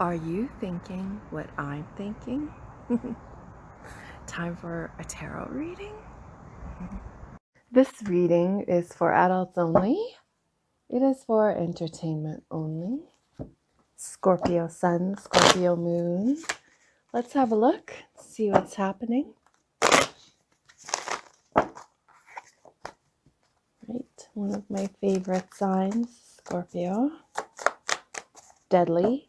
Are you thinking what I'm thinking? Time for a tarot reading? This reading is for adults only. It is for entertainment only. Scorpio Sun, Scorpio Moon. Let's have a look, see what's happening. Right, one of my favorite signs, Scorpio. Deadly.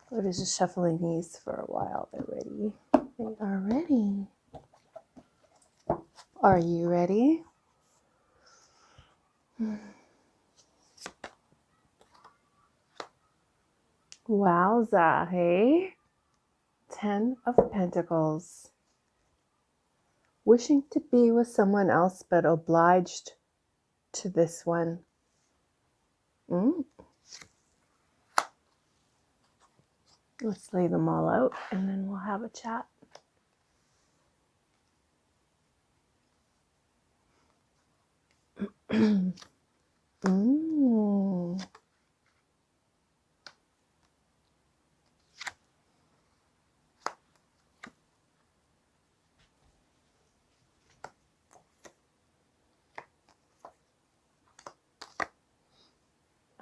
I was just shuffling these for a while. They're ready. They are ready. Are you ready? Wowza, hey? 10 of Pentacles. Wishing to be with someone else but obliged to this one. Let's lay them all out and then we'll have a chat.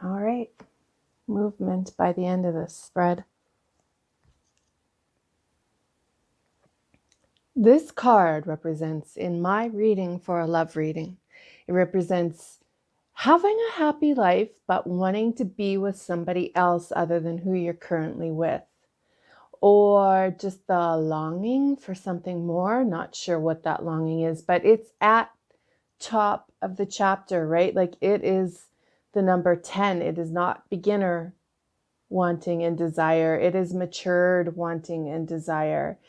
All right. Movement by the end of this spread. This card represents, in my reading for a love reading, it represents having a happy life, but wanting to be with somebody else other than who you're currently with. Or just the longing for something more. Not sure what that longing is, but it's at top of the chapter, right? Like it is the number 10. It is not beginner wanting and desire. It is matured wanting and desire.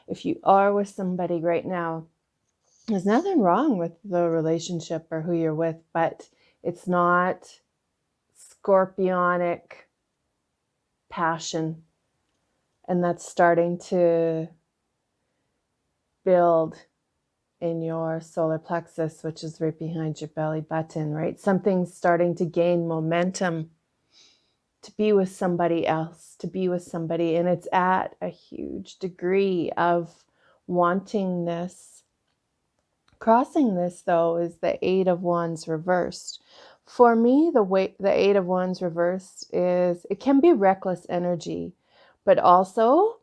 If you are with somebody right now, there's nothing wrong with the relationship or who you're with, but it's not scorpionic passion. And that's starting to build in your solar plexus, which is right behind your belly button, right? Something's starting to gain momentum to be with somebody else, to be with somebody. And it's at a huge degree of wanting this. Crossing this, though, is the Eight of Wands reversed. For me, the Eight of Wands reversed is, it can be reckless energy, but also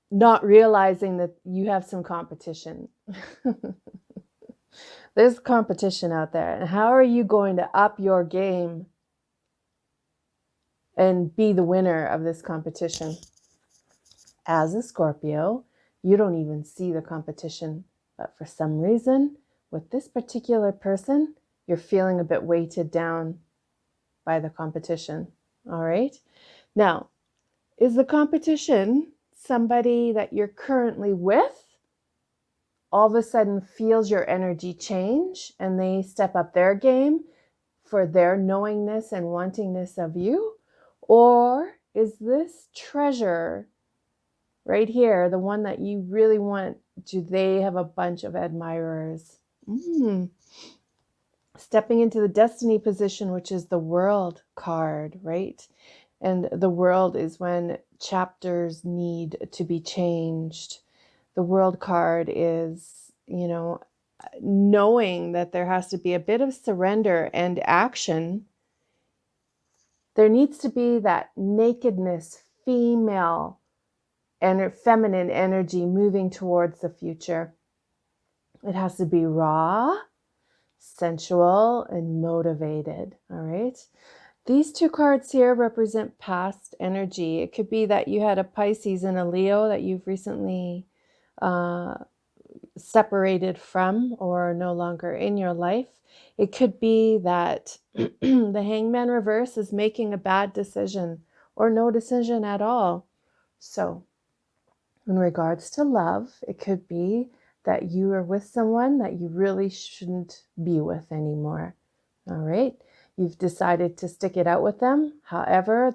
not realizing that you have some competition. There's competition out there. And how are you going to up your game and be the winner of this competition? As a Scorpio, you don't even see the competition. But for some reason, with this particular person, you're feeling a bit weighted down by the competition. All right? Now, is the competition somebody that you're currently with? All of a sudden feels your energy change and they step up their game for their knowingness and wantingness of you? Or is this treasure right here, the one that you really want, do they have a bunch of admirers? Stepping into the destiny position, which is the World card, right? And the World is when chapters need to be changed. The World card is, knowing that there has to be a bit of surrender and action. There needs to be that nakedness, female and feminine energy moving towards the future. It has to be raw, sensual, and motivated. All right. These two cards here represent past energy. It could be that you had a Pisces and a Leo that you've recently separated from or no longer in your life. It could be that the Hangman reverse is making a bad decision or no decision at all. So in regards to love, it could be that you are with someone that you really shouldn't be with anymore. All right. You've decided to stick it out with them. However,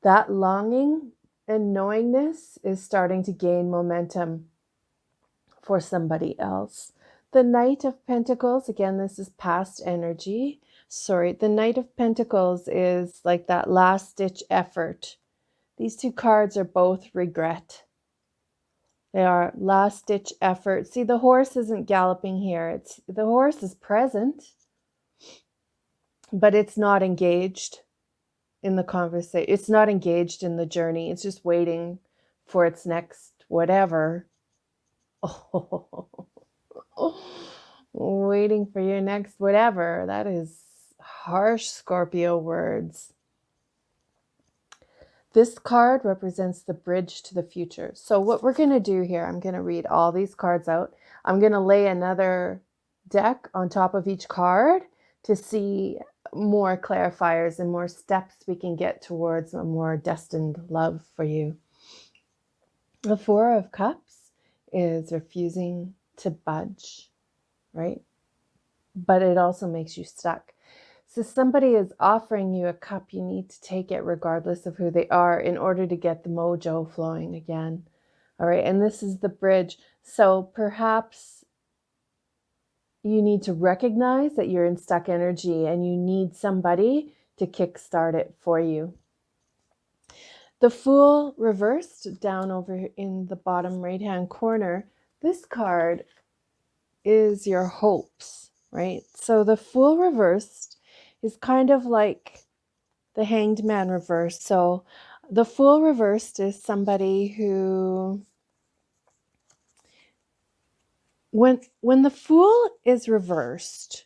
that longing and knowingness is starting to gain momentum for somebody else. The Knight of Pentacles, again, this is past energy. Sorry, the Knight of Pentacles is like that last-ditch effort. These two cards are both regret. They are last-ditch effort. See, the horse isn't galloping here. The horse is present, but it's not engaged in the conversation. It's not engaged in the journey. It's just waiting for its next whatever. Oh, waiting for your next whatever. That is harsh Scorpio words. This card represents the bridge to the future. So what we're going to do here, I'm going to read all these cards out. I'm going to lay another deck on top of each card to see more clarifiers and more steps we can get towards a more destined love for you. The Four of Cups is refusing to budge, right? But it also makes you stuck. So somebody is offering you a cup, you need to take it regardless of who they are in order to get the mojo flowing again. All right, and this is the bridge. So perhaps you need to recognize that you're in stuck energy and you need somebody to kickstart it for you. The Fool reversed down over in the bottom right-hand corner. This card is your hopes, right? So the Fool reversed is kind of like the Hanged Man reversed. So the Fool reversed is somebody who, when the Fool is reversed,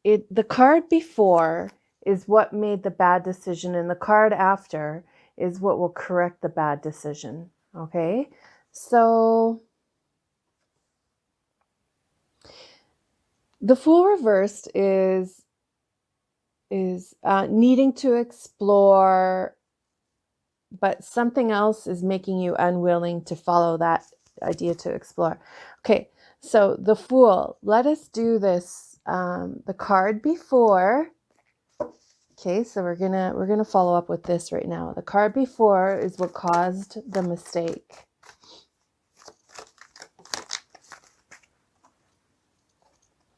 the card before is what made the bad decision, and the card after is what will correct the bad decision. Okay, so the Fool reversed is needing to explore, but something else is making you unwilling to follow that idea to explore. Okay, so the Fool, let us do this. The card before. Okay, so we're gonna follow up with this right now. The card before is what caused the mistake.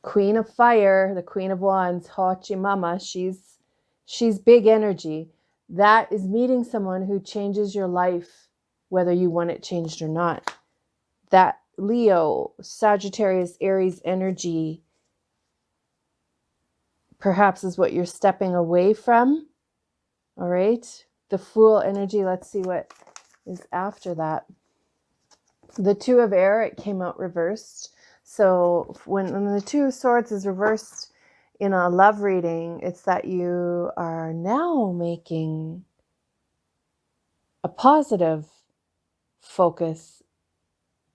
Queen of Fire, the Queen of Wands, Hachi Mama, she's big energy. That is meeting someone who changes your life, whether you want it changed or not. That Leo, Sagittarius, Aries energy perhaps is what you're stepping away from. All right. The Fool energy, let's see what is after that. The Two of Air, it came out reversed. So when the Two of Swords is reversed in a love reading, it's that you are now making a positive focus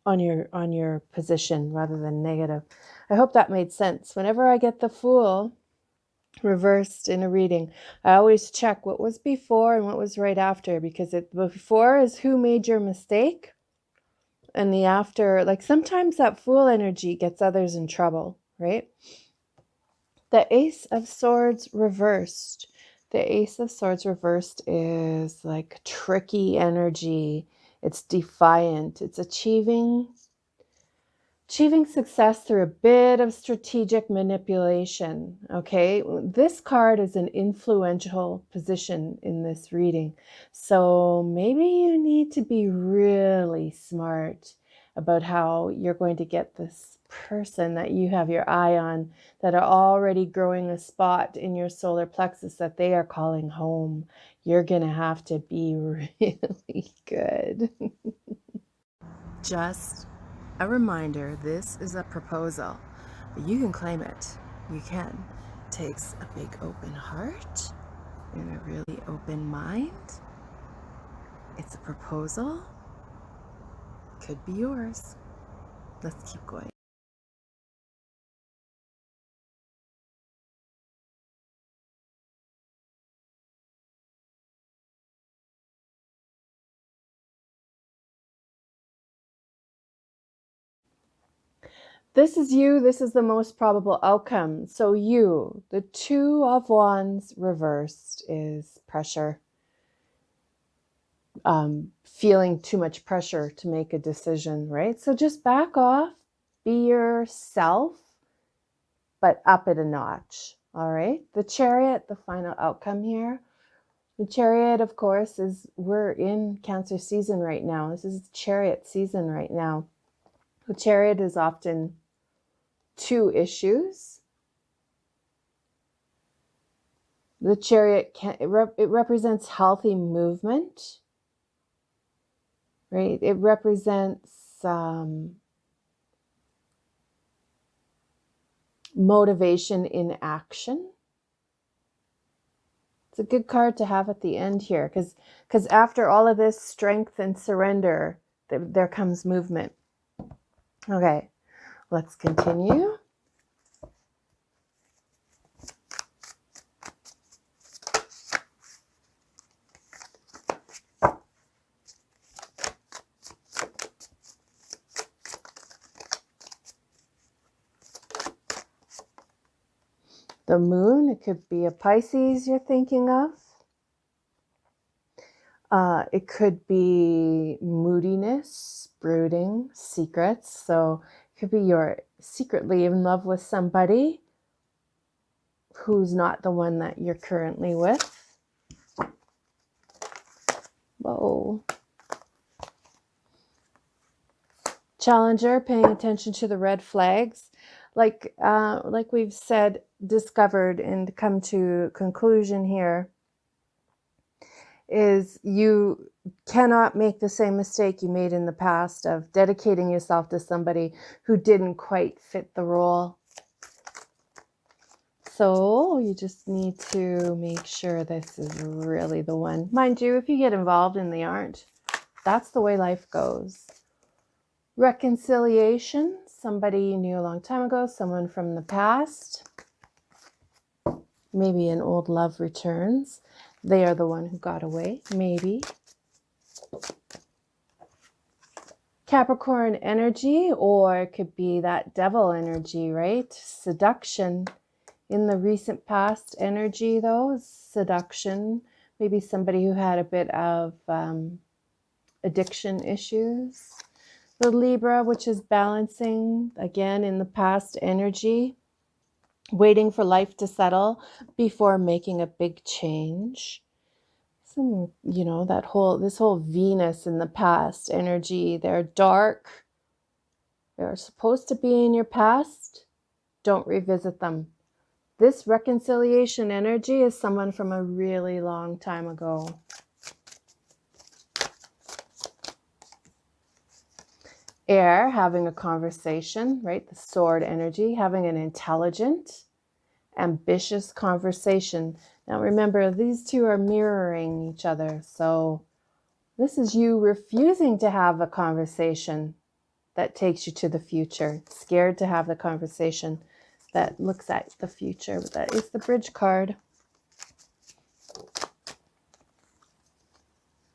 on your position rather than negative. I hope that made sense. Whenever I get the Fool reversed in a reading, I always check what was before and what was right after, because the before is who made your mistake, and the after, like sometimes that Fool energy gets others in trouble, right? The Ace of Swords reversed. The Ace of Swords reversed is like tricky energy. It's defiant. It's achieving success through a bit of strategic manipulation. Okay, this card is an influential position in this reading. So maybe you need to be really smart about how you're going to get this person that you have your eye on, that are already growing a spot in your solar plexus that they are calling home. You're going to have to be really good. Just a reminder, this is a proposal, but you can claim it. You can. It takes a big open heart and a really open mind. It's a proposal. Could be yours. Let's keep going. This is you. This is the most probable outcome. So you, the Two of Wands reversed is pressure. Feeling too much pressure to make a decision, right? So just back off, be yourself, but up it a notch. All right. The Chariot, the final outcome here. The Chariot, of course, is we're in Cancer season right now. This is Chariot season right now. The Chariot is often two issues. The Chariot it represents healthy movement, right? It represents motivation in action. It's a good card to have at the end here because after all of this strength and surrender, there comes movement. Okay, let's continue. The moon, it could be a Pisces you're thinking of. It could be moodiness, brooding, secrets. So it could be you're secretly in love with somebody who's not the one that you're currently with. Whoa. Challenger, paying attention to the red flags. Like we've said, discovered and come to conclusion here is you cannot make the same mistake you made in the past of dedicating yourself to somebody who didn't quite fit the role. So you just need to make sure this is really the one. Mind you, if you get involved and they aren't, that's the way life goes. Reconciliation, somebody you knew a long time ago, someone from the past. Maybe an old love returns. They are the one who got away, maybe. Capricorn energy, or it could be that devil energy, right? Seduction. In the recent past energy, though, seduction. Maybe somebody who had a bit of addiction issues. The Libra, which is balancing, again, in the past energy. Waiting for life to settle before making a big change. Some, this whole Venus in the past energy, they're dark. They're supposed to be in your past. Don't revisit them. This reconciliation energy is someone from a really long time ago. Air, having a conversation, right? The sword energy, having an intelligent, ambitious conversation. Now remember, these two are mirroring each other. So this is you refusing to have a conversation that takes you to the future. Scared to have the conversation that looks at the future. That is the Bridge card.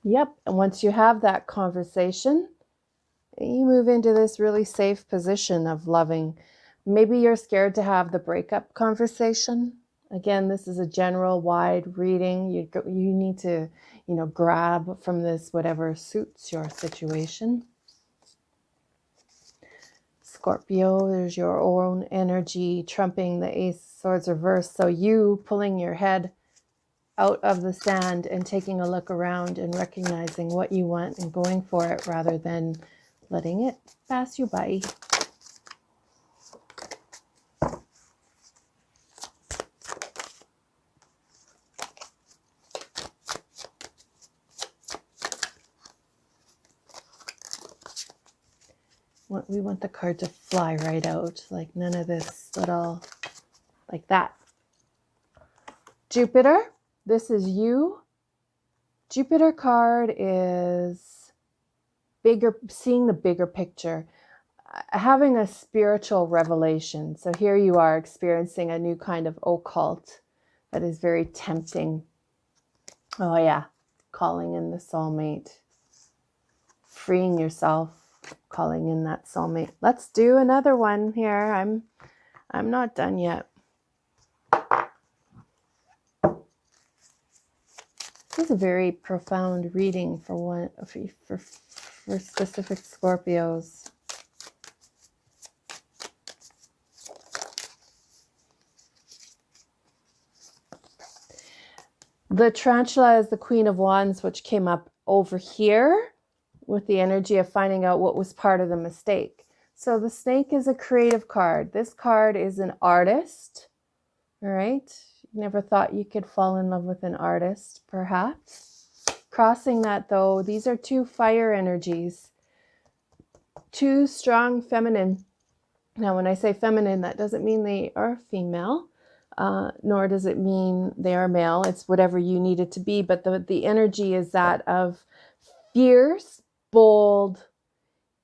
Yep. And once you have that conversation, you move into this really safe position of loving. Maybe you're scared to have the breakup conversation. Again, this is a general wide reading. You need to, grab from this whatever suits your situation. Scorpio, there's your own energy trumping the Ace of Swords reverse. So you pulling your head out of the sand and taking a look around and recognizing what you want and going for it rather than letting it pass you by. We want the card to fly right out, like none of this little, like that. Jupiter, this is you. Jupiter card is bigger, seeing the bigger picture, having a spiritual revelation. So here you are experiencing a new kind of occult that is very tempting. Oh yeah, calling in the soulmate, freeing yourself, calling in that soulmate. Let's do another one here. I'm not done yet. This is a very profound reading for specific Scorpios. The tarantula is the Queen of Wands, which came up over here with the energy of finding out what was part of the mistake. So the snake is a creative card. This card is an artist. All right. Never thought you could fall in love with an artist, perhaps. Crossing that though, these are two fire energies. Two strong feminine. Now, when I say feminine, that doesn't mean they are female. Nor does it mean they are male. It's whatever you need it to be. But the energy is that of fierce, bold,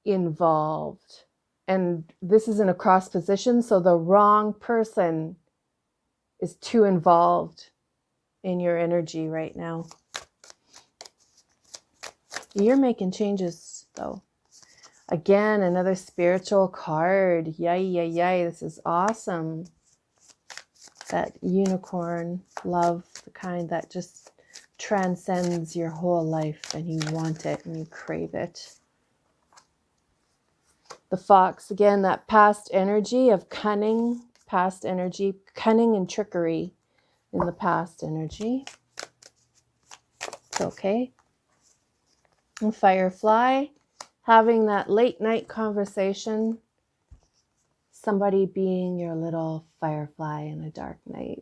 involved. And this is in a cross position. So the wrong person is too involved in your energy right now. You're making changes though. Again, another spiritual card. Yay, yay, yay. This is awesome. That unicorn love, the kind that just transcends your whole life and you want it and you crave it. The fox, again, that past energy of cunning, past energy, cunning and trickery in the past energy. It's okay. And firefly, having that late night conversation. Somebody being your little firefly in a dark night.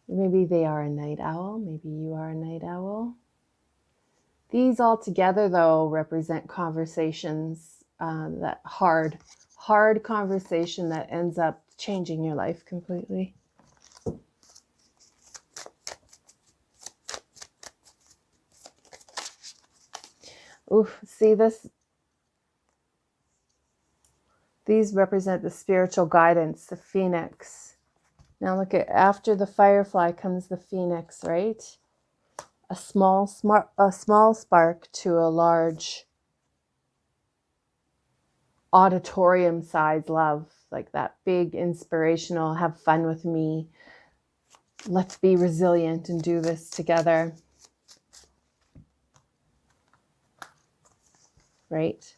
Maybe they are a night owl. Maybe you are a night owl. These all together, though, represent conversations, that hard conversation that ends up changing your life completely. Ooh, see this? These represent the spiritual guidance, the phoenix. Now look at, after the firefly comes the phoenix, right? A small spark to a large auditorium-sized love, like that big inspirational, have fun with me. Let's be resilient and do this together. Right?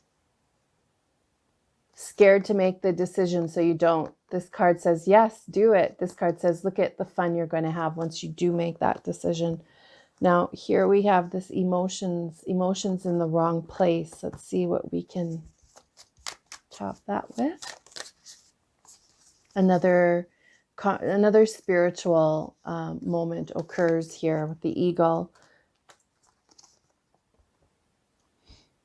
Scared to make the decision, so you don't. This card says, yes, do it. This card says, look at the fun you're going to have once you do make that decision. Now, here we have this emotions in the wrong place. Let's see what we can top that with. Another spiritual moment occurs here with the eagle.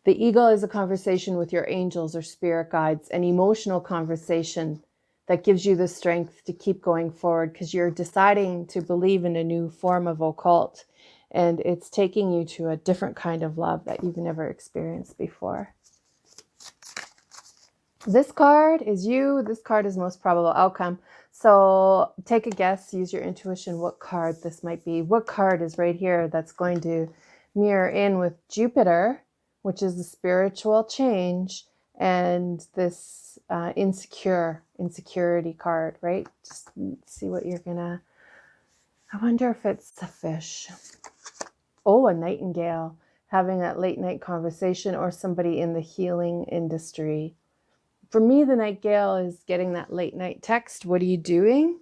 The eagle is a conversation with your angels or spirit guides, an emotional conversation that gives you the strength to keep going forward because you're deciding to believe in a new form of occult, and it's taking you to a different kind of love that you've never experienced before. This card is you. This card is most probable outcome. So take a guess, use your intuition, what card this might be. What card is right here that's going to mirror in with Jupiter, which is the spiritual change, and this insecurity card, right? Just see what you're gonna, I wonder if it's a fish. Oh, a nightingale, having that late night conversation, or somebody in the healing industry. For me, the nightingale is getting that late night text. What are you doing?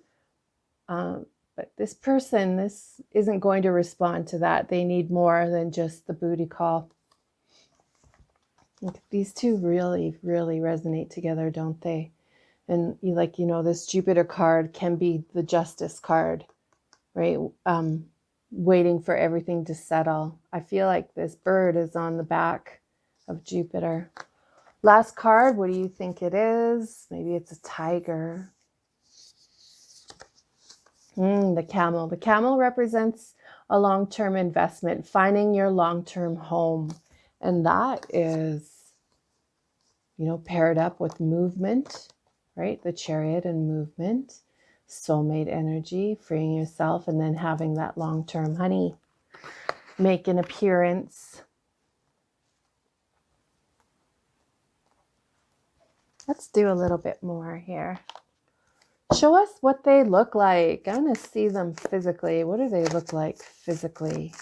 But this person, this isn't going to respond to that. They need more than just the booty call. These two really, really resonate together, don't they? And this Jupiter card can be the justice card, right? Waiting for everything to settle. I feel like this bird is on the back of Jupiter. Last card, what do you think it is? Maybe it's a tiger. The camel. The camel represents a long-term investment, finding your long-term home. And that is, paired up with movement, right? The chariot and movement, soulmate energy, freeing yourself, and then having that long-term honey make an appearance. Let's do a little bit more here. Show us what they look like. I want to see them physically. What do they look like physically?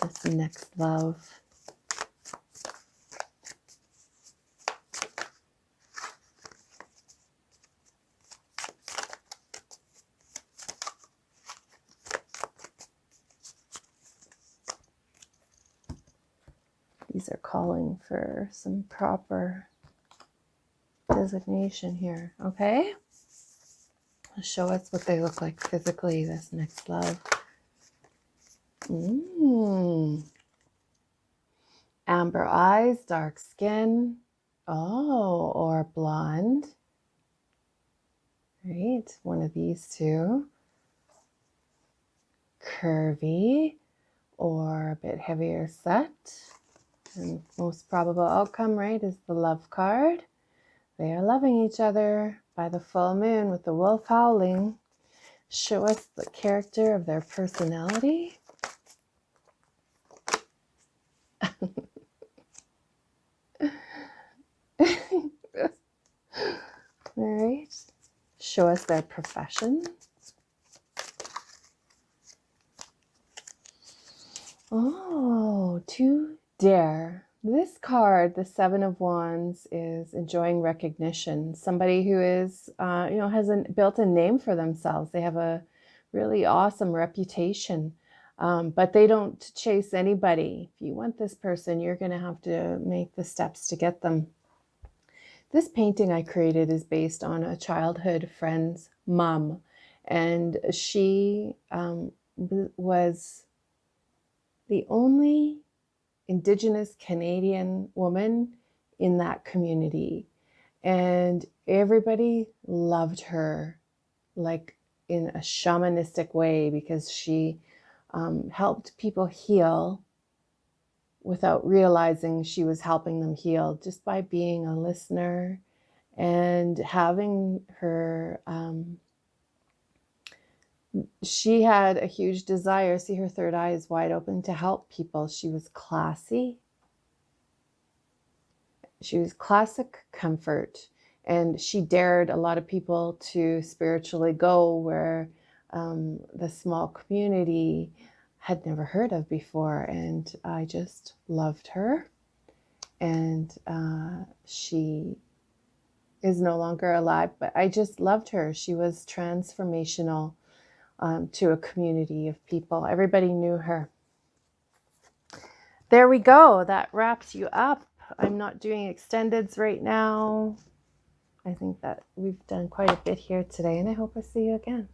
This next love. These are calling for some proper designation here, okay? Show us what they look like physically, this next love. Amber eyes, dark skin. Oh, or blonde. Right, one of these two. Curvy or a bit heavier set. And most probable outcome, right, is the love card. They are loving each other by the full moon with the wolf howling. Show us the character of their personality. All right. Show us their profession. Oh, to dare. This card, the Seven of Wands, is enjoying recognition. Somebody who is, has built a name for themselves. They have a really awesome reputation, but they don't chase anybody. If you want this person, you're going to have to make the steps to get them. This painting I created is based on a childhood friend's mom, and she was the only Indigenous Canadian woman in that community, and everybody loved her like in a shamanistic way because she helped people heal without realizing she was helping them heal, just by being a listener and having her. She had a huge desire. See, her third eye is wide open, to help people. She was classy. She was classic comfort. And she dared a lot of people to spiritually go where the small community had never heard of before. And I just loved her. And she is no longer alive, but I just loved her. She was transformational to a community of people. Everybody knew her. There we go. That wraps you up. I'm not doing extendeds right now. I think that we've done quite a bit here today, and I hope I see you again.